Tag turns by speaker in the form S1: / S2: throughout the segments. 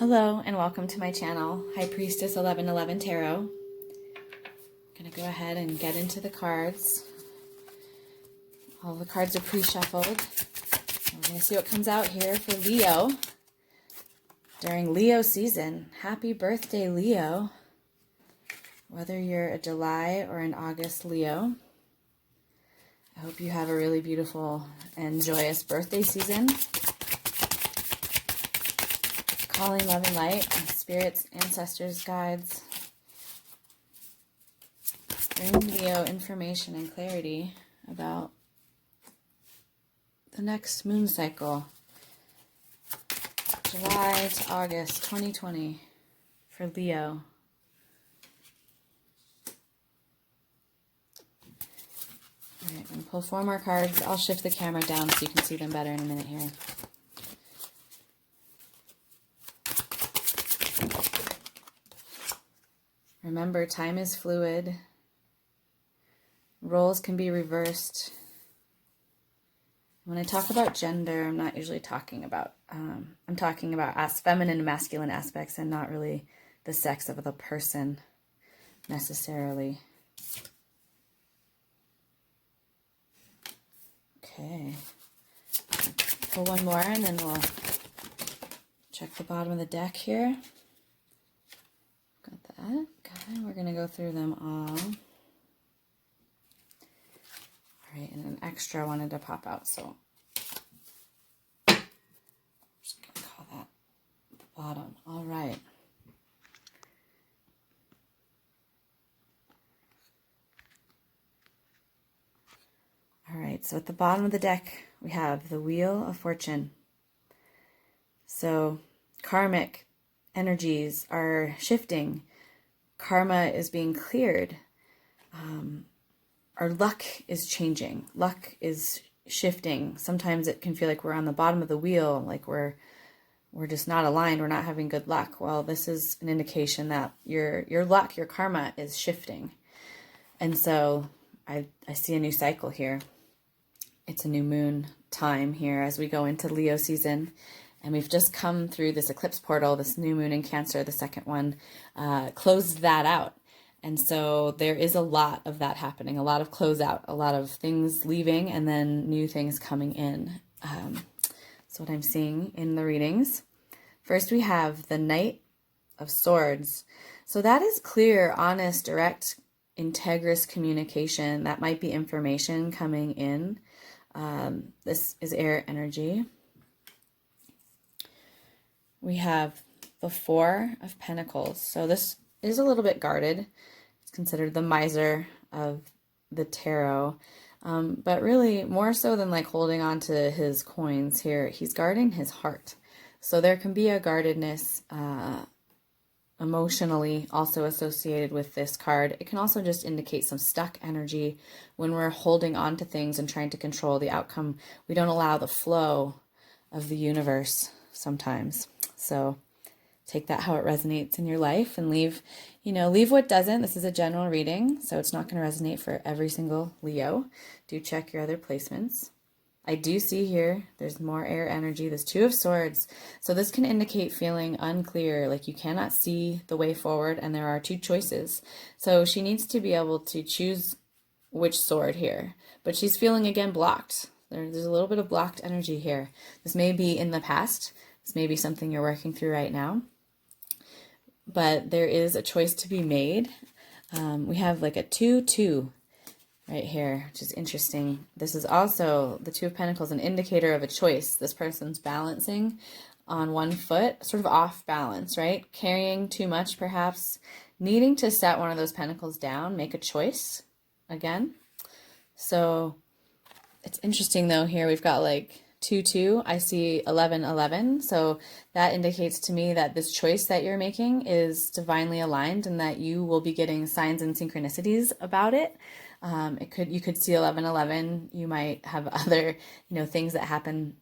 S1: Hello and welcome to my channel, High Priestess 1111 Tarot. I'm going to go ahead and get into the cards. All the cards are pre-shuffled. We're going to see what comes out here for Leo during Leo season. Happy birthday, Leo. Whether you're a July or an August Leo, I hope you have a really beautiful and joyous birthday season. Calling love and light, spirits, ancestors, guides. Bring Leo information and clarity about the next moon cycle, July to August 2020 for Leo. All right, I'm going to pull 4 more cards. I'll shift the camera down so you can see them better in a minute here. Remember, time is fluid. Roles can be reversed. When I talk about gender, I'm not usually talking about, I'm talking about as feminine and masculine aspects and not really the sex of the person necessarily. Okay. Pull one more and then we'll check the bottom of the deck here. Got that. Okay, we're going to go through them all. All right, and an extra wanted to pop out, so I'm just going to call that the bottom. All right. All right, so at the bottom of the deck, we have the Wheel of Fortune. So karmic energies are shifting. Karma is being cleared. Our luck is changing. Luck is shifting. Sometimes it can feel like we're on the bottom of the wheel, like we're just not aligned. We're not having good luck. Well, this is an indication that your luck, your karma is shifting. And so I see a new cycle here. It's a new moon time here as we go into Leo season. And we've just come through this eclipse portal, this new moon in Cancer, the second one, closed that out. And so there is a lot of that happening, a lot of closeout, a lot of things leaving and then new things coming in. That's what I'm seeing in the readings. First, we have the Knight of Swords. So that is clear, honest, direct, integrous communication. That might be information coming in. This is air energy. We have the Four of Pentacles. So this is a little bit guarded. It's considered the miser of the tarot. But really, more so than like holding on to his coins here, he's guarding his heart. So there can be a guardedness emotionally also associated with this card. It can also just indicate some stuck energy when we're holding on to things and trying to control the outcome. We don't allow the flow of the universe sometimes. So take that how it resonates in your life and leave what doesn't. This is a general reading, so it's not going to resonate for every single Leo. Do check your other placements. I do see here, there's more air energy. There's Two of Swords. So this can indicate feeling unclear, like you cannot see the way forward and there are 2 choices. So she needs to be able to choose which sword here. But she's feeling, again, blocked. There's a little bit of blocked energy here. This may be in the past. This may be something you're working through right now. But there is a choice to be made. We have like a 2-2 right here, which is interesting. This is also the Two of Pentacles, an indicator of a choice. This person's balancing on one foot, sort of off balance, right? Carrying too much, perhaps. Needing to set one of those pentacles down, make a choice again. So it's interesting though, here we've got like 2-2, I see 11-11. So that indicates to me that this choice that you're making is divinely aligned and that you will be getting signs and synchronicities about it. You could see 11-11. You might have other, things that happen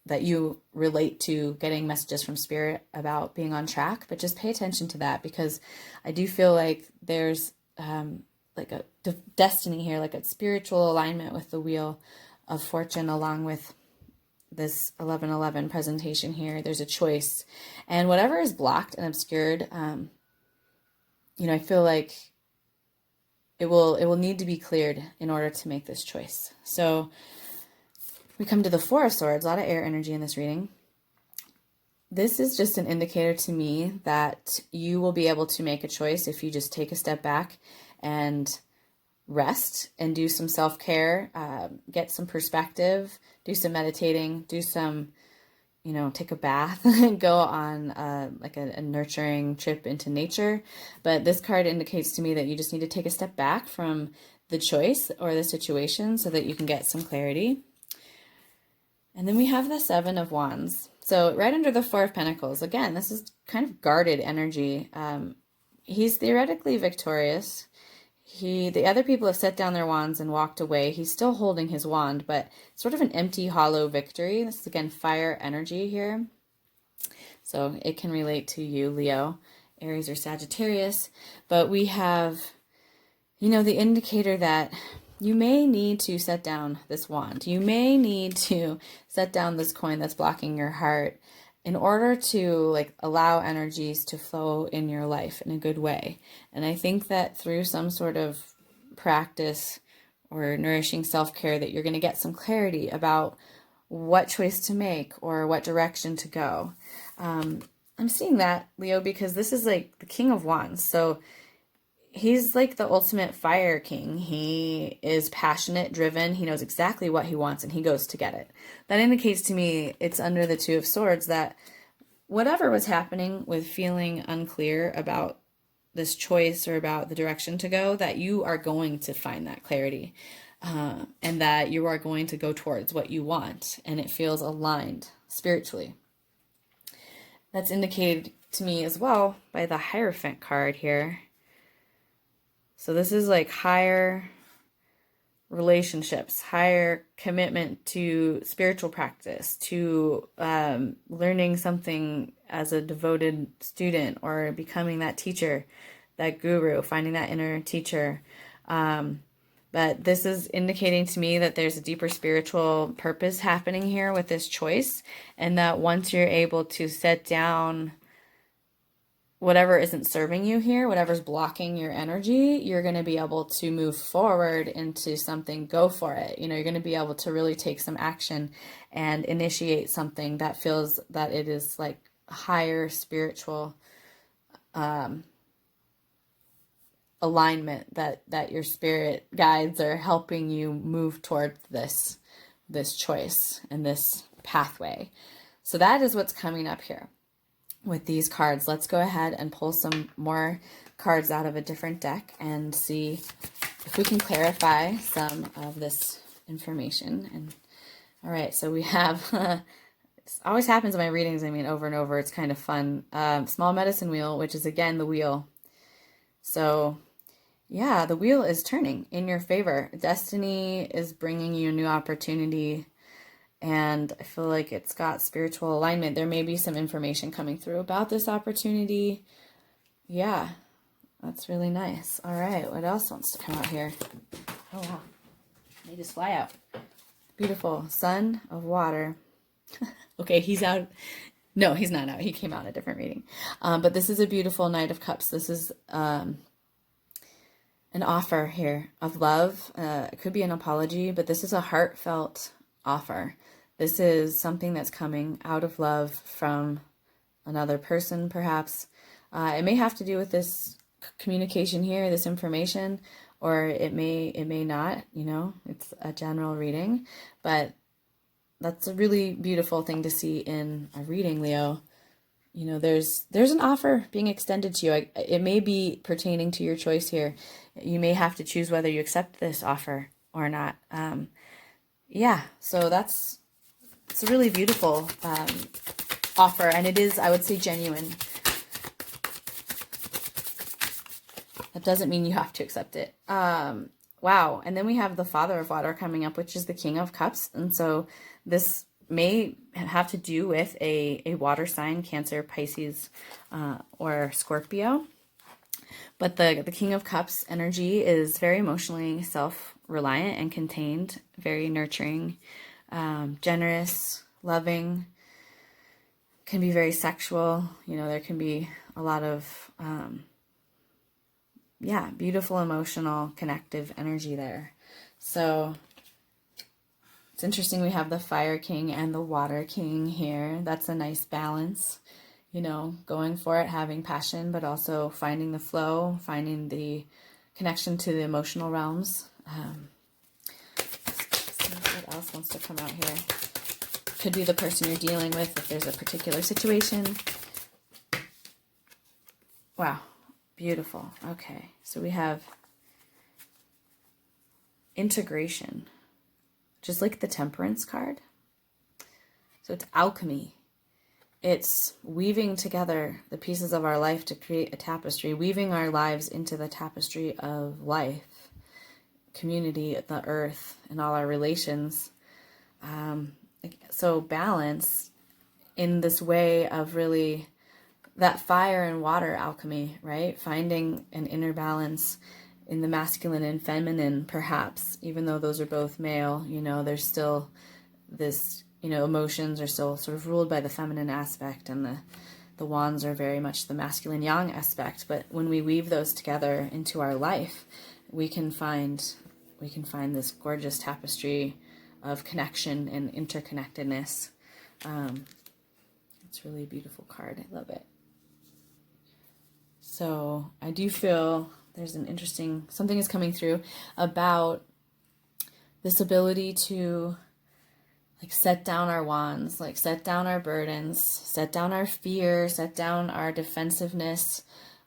S1: that you relate to getting messages from spirit about being on track, but just pay attention to that because I do feel like there's like a destiny here, like a spiritual alignment with the Wheel of Fortune along with this 1111 presentation here. There's a choice, and whatever is blocked and obscured, I feel like it will need to be cleared in order to make this choice. So we come to the Four of Swords, a lot of air energy in this reading. This is just an indicator to me that you will be able to make a choice if you just take a step back and rest and do some self-care, get some perspective, do some meditating, do some, take a bath and go on like a nurturing trip into nature. But this card indicates to me that you just need to take a step back from the choice or the situation so that you can get some clarity. And then we have the Seven of Wands. So right under the Four of Pentacles, again, this is kind of guarded energy. He's theoretically victorious. The other people have set down their wands and walked away. He's still holding his wand, but sort of an empty, hollow victory. This is, again, fire energy here. So it can relate to you, Leo, Aries, or Sagittarius. But we have, the indicator that you may need to set down this wand. You may need to set down this coin that's blocking your heart in order to allow energies to flow in your life in a good way. And I think that through some sort of practice or nourishing self-care that you're going to get some clarity about what choice to make or what direction to go. I'm seeing that, Leo, because this is the King of Wands. So he's the ultimate fire king. He is passionate, driven. He knows exactly what he wants and he goes to get it. That indicates to me it's under the Two of Swords that whatever was happening with feeling unclear about this choice or about the direction to go, that you are going to find that clarity and that you are going to go towards what you want and it feels aligned spiritually. That's indicated to me as well by the Hierophant card here. So this is higher relationships, higher commitment to spiritual practice, to learning something as a devoted student or becoming that teacher, that guru, finding that inner teacher. But this is indicating to me that there's a deeper spiritual purpose happening here with this choice, and that once you're able to set down whatever isn't serving you here, whatever's blocking your energy, you're going to be able to move forward into something, go for it. You're going to be able to really take some action and initiate something that feels that it is higher spiritual alignment, that your spirit guides are helping you move toward this choice and this pathway. So that is what's coming up here with these cards. Let's go ahead and pull some more cards out of a different deck and see if we can clarify some of this information. And all right, so we have it always happens in my readings, over and over. It's kind of fun. Small medicine wheel, which is again the wheel. So yeah, the wheel is turning in your favor. Destiny is bringing you a new opportunity. And I feel like it's got spiritual alignment. There may be some information coming through about this opportunity. Yeah, that's really nice. All right, what else wants to come out here? Oh, wow. They just fly out. Beautiful. Son of Water. Okay, he's out. No, he's not out. He came out in a different reading. But this is a beautiful Knight of Cups. This is an offer here of love. It could be an apology, but this is a heartfelt offer. This is something that's coming out of love from another person, perhaps. It may have to do with this communication here, this information, or it may not, it's a general reading, but that's a really beautiful thing to see in a reading, Leo. There's an offer being extended to you. It may be pertaining to your choice here. You may have to choose whether you accept this offer or not. Yeah, so it's a really beautiful offer, and it is, I would say, genuine. That doesn't mean you have to accept it. Wow, and then we have the Father of Water coming up, which is the King of Cups, and so this may have to do with a water sign, Cancer, Pisces, or Scorpio. But the King of Cups energy is very emotionally self-reliant and contained, very nurturing, generous, loving, can be very sexual. You know, there can be a lot of, beautiful, emotional, connective energy there. So it's interesting we have the Fire King and the Water King here. That's a nice balance, you know, going for it, having passion, but also finding the flow, finding the connection to the emotional realms. Let's see what else wants to come out here. Could be the person you're dealing with if there's a particular situation. Wow, beautiful. Okay, so we have integration, just like the Temperance card. So it's alchemy. It's weaving together the pieces of our life to create a tapestry, weaving our lives into the tapestry of life, community, the earth, and all our relations. So balance in this way of really that fire and water alchemy, right? Finding an inner balance in the masculine and feminine, perhaps, even though those are both male, you know, there's still this, you know, emotions are still sort of ruled by the feminine aspect, and the wands are very much the masculine yang aspect. But when we weave those together into our life, we can find this gorgeous tapestry of connection and interconnectedness. It's really a beautiful card. I love it. So I do feel there's something is coming through about this ability to like set down our wands, like set down our burdens, set down our fear, set down our defensiveness,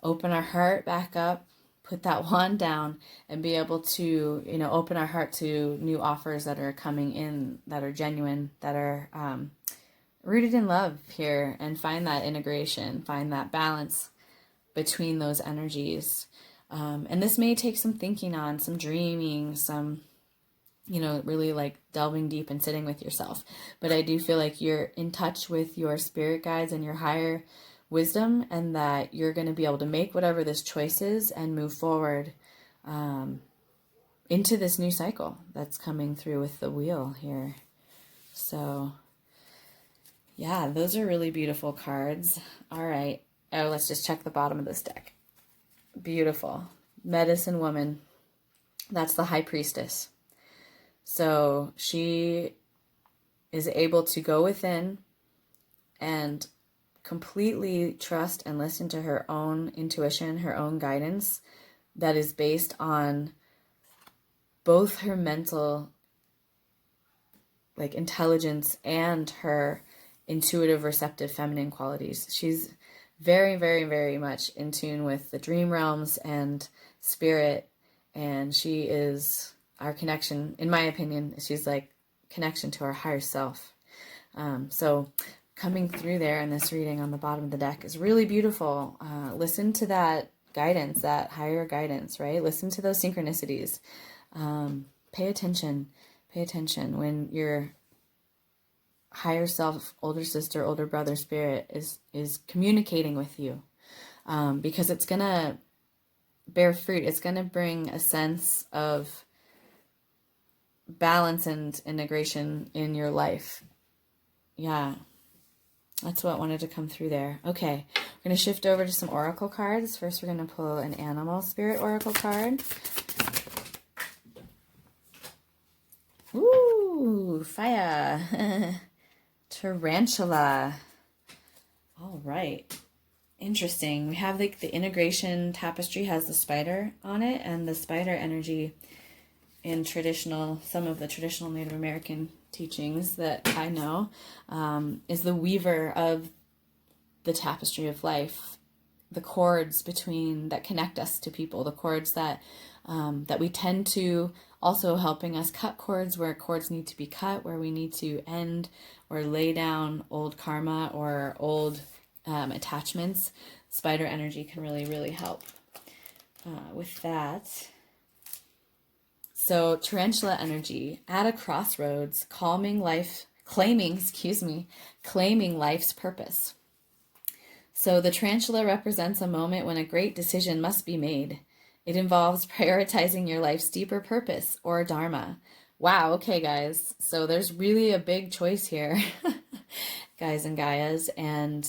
S1: open our heart back up, put that wand down, and be able to, you know, open our heart to new offers that are coming in, that are genuine, that are rooted in love here, and find that integration, find that balance between those energies. And this may take some thinking on, some dreaming, some, you know, really like delving deep and sitting with yourself. But I do feel like you're in touch with your spirit guides and your higher wisdom, and that you're going to be able to make whatever this choice is and move forward into this new cycle that's coming through with the wheel here. So yeah, those are really beautiful cards. All right. Oh, let's just check the bottom of this deck. Beautiful. Medicine Woman. That's the High Priestess. So she is able to go within and completely trust and listen to her own intuition, her own guidance, that is based on both her mental like intelligence and her intuitive, receptive, feminine qualities. She's very, very, very much in tune with the dream realms and spirit, and she is our connection, in my opinion. She's like connection to our higher self. So coming through there in this reading on the bottom of the deck is really beautiful. Listen to that guidance, that higher guidance, right? Listen to those synchronicities. Pay attention when your higher self, older sister, older brother spirit is communicating with you, because it's gonna bear fruit. It's gonna bring a sense of balance and integration in your life. Yeah, that's what wanted to come through there. Okay, we're gonna shift over to some oracle cards. First, we're gonna pull an animal spirit oracle card. Ooh, fire. Tarantula. All right. Interesting. We have like the integration tapestry has the spider on it, and the spider energy in some of the traditional Native American teachings that I know, is the weaver of the tapestry of life, the cords that connect us to people, the cords that we tend to, also helping us cut cords where cords need to be cut, where we need to end or lay down old karma or old attachments. Spider energy can really, really help with that. So tarantula energy at a crossroads, claiming life's purpose. So the tarantula represents a moment when a great decision must be made. It involves prioritizing your life's deeper purpose or dharma. Wow, okay guys, so there's really a big choice here. guys and Gaias, and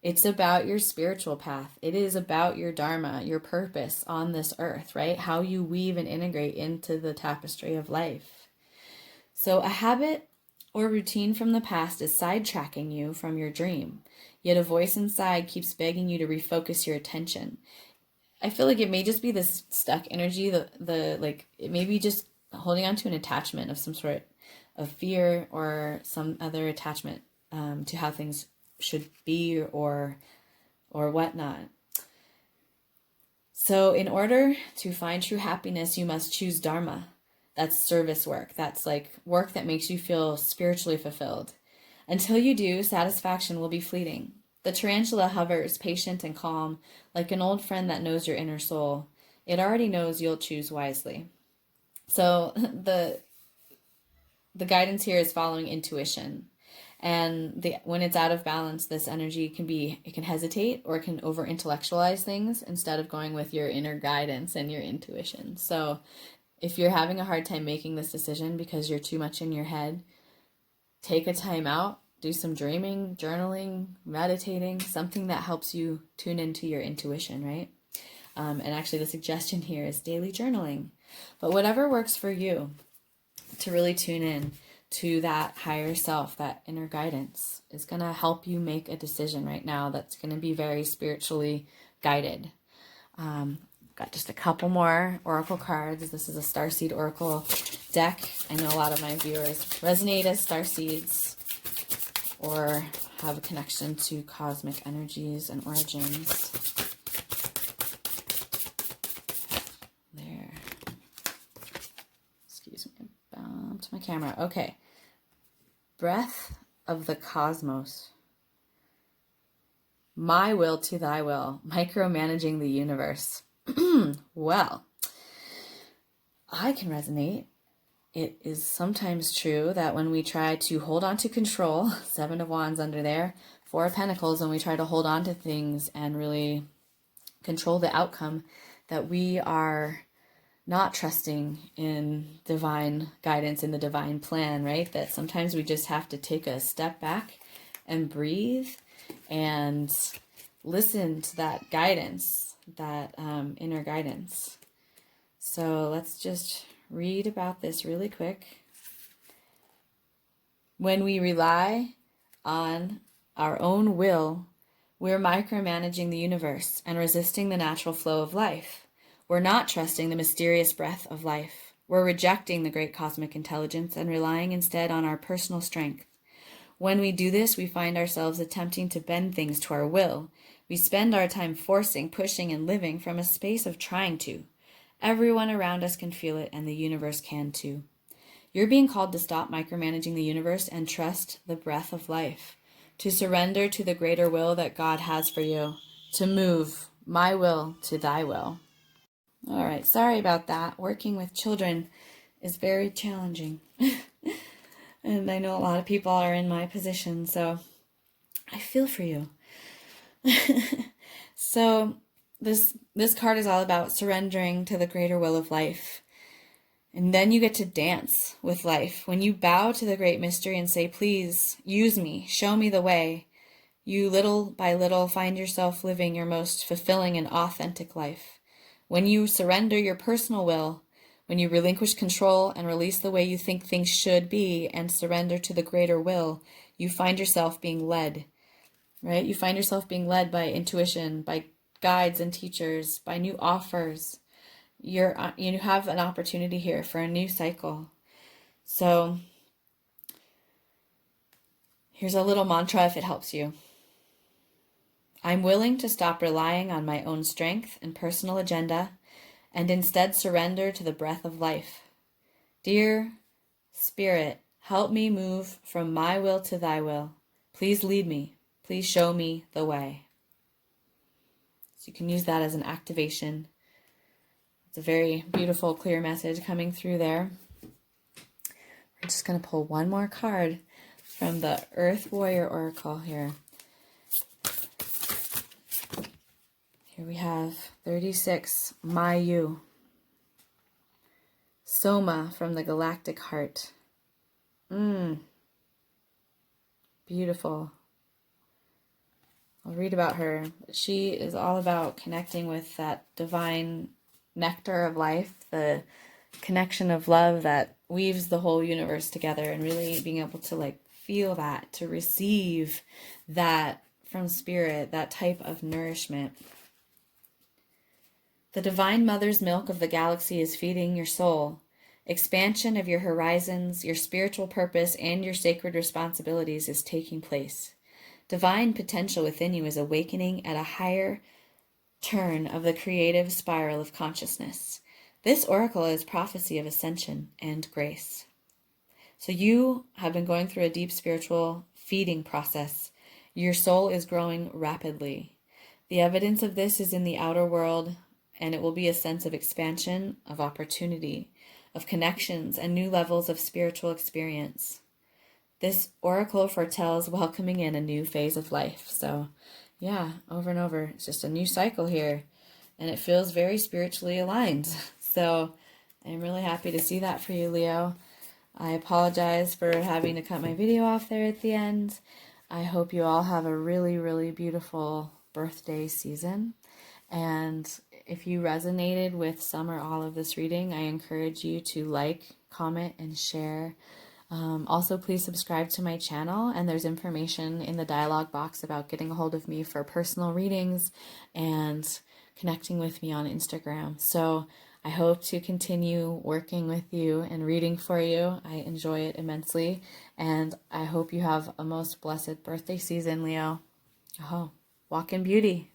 S1: it's about your spiritual path. It is about your dharma, your purpose on this earth, right? How you weave and integrate into the tapestry of life. So a habit or routine from the past is sidetracking you from your dream, yet a voice inside keeps begging you to refocus your attention. I feel like it may just be this stuck energy, like it may be just holding on to an attachment of some sort of fear or some other attachment to how things should be or whatnot. So in order to find true happiness, you must choose dharma. That's service work. That's like work that makes you feel spiritually fulfilled. Until you do, satisfaction will be fleeting. The tarantula hovers, patient and calm, like an old friend that knows your inner soul. It already knows you'll choose wisely. So the guidance here is following intuition. And when it's out of balance, this energy can hesitate, or it can over intellectualize things instead of going with your inner guidance and your intuition. So if you're having a hard time making this decision because you're too much in your head, take a time out, do some dreaming, journaling, meditating, something that helps you tune into your intuition, right? And actually the suggestion here is daily journaling. But whatever works for you to really tune in to that higher self, that inner guidance, is going to help you make a decision right now that's going to be very spiritually guided. Got just a couple more oracle cards. This is a starseed oracle deck. I know a lot of my viewers resonate as starseeds or have a connection to cosmic energies and origins. There. Excuse me, I bumped my camera. Okay. Breath of the cosmos. My will to thy will, micromanaging the universe. Well, I can resonate. It is sometimes true that when we try to hold on to control, Seven of Wands under there, Four of Pentacles, when we try to hold on to things and really control the outcome, that we are not trusting in divine guidance, in the divine plan, right? That sometimes we just have to take a step back and breathe and listen to that guidance, that inner guidance. So let's just read about this really quick. When we rely on our own will, we're micromanaging the universe and resisting the natural flow of life. We're not trusting the mysterious breath of life. We're rejecting the great cosmic intelligence and relying instead on our personal strength. When we do this, we find ourselves attempting to bend things to our will. We spend our time forcing, pushing, and living from a space of trying to. Everyone around us can feel it, and the universe can too. You're being called to stop micromanaging the universe and trust the breath of life, to surrender to the greater will that God has for you, to move my will to thy will. All right, sorry about that. Working with children is very challenging. And I know a lot of people are in my position, so I feel for you. So this card is all about surrendering to the greater will of life. And then you get to dance with life. When you bow to the great mystery and say, please use me, show me the way, you little by little find yourself living your most fulfilling and authentic life. When you surrender your personal will, when you relinquish control and release the way you think things should be and surrender to the greater will, you find yourself being led, right? You find yourself being led by intuition, by guides and teachers, by new offers. You have an opportunity here for a new cycle. So here's a little mantra if it helps you. I'm willing to stop relying on my own strength and personal agenda and instead surrender to the breath of life. Dear Spirit, help me move from my will to thy will. Please lead me. Please show me the way. So you can use that as an activation. It's a very beautiful, clear message coming through there. We're just going to pull one more card from the Earth Warrior Oracle here. Here we have 36, Mayu. Soma from the Galactic Heart. Beautiful. I'll read about her. She is all about connecting with that divine nectar of life, the connection of love that weaves the whole universe together, and really being able to like feel that, to receive that from spirit, that type of nourishment. The divine mother's milk of the galaxy is feeding your soul. Expansion of your horizons, your spiritual purpose, and your sacred responsibilities is taking place. Divine potential within you is awakening at a higher turn of the creative spiral of consciousness. This oracle is prophecy of ascension and grace. So you have been going through a deep spiritual feeding process. Your soul is growing rapidly. The evidence of this is in the outer world, and it will be a sense of expansion, of opportunity, of connections, and new levels of spiritual experience. This oracle foretells welcoming in a new phase of life. So, yeah, over and over, it's just a new cycle here, and it feels very spiritually aligned. So, I'm really happy to see that for you, Leo. I apologize for having to cut my video off there at the end. I hope you all have a really, really beautiful birthday season. And if you resonated with some or all of this reading, I encourage you to like, comment, and share. Also, please subscribe to my channel, and there's information in the dialog box about getting a hold of me for personal readings and connecting with me on Instagram. So I hope to continue working with you and reading for you. I enjoy it immensely, and I hope you have a most blessed birthday season, Leo. Oh, walk in beauty.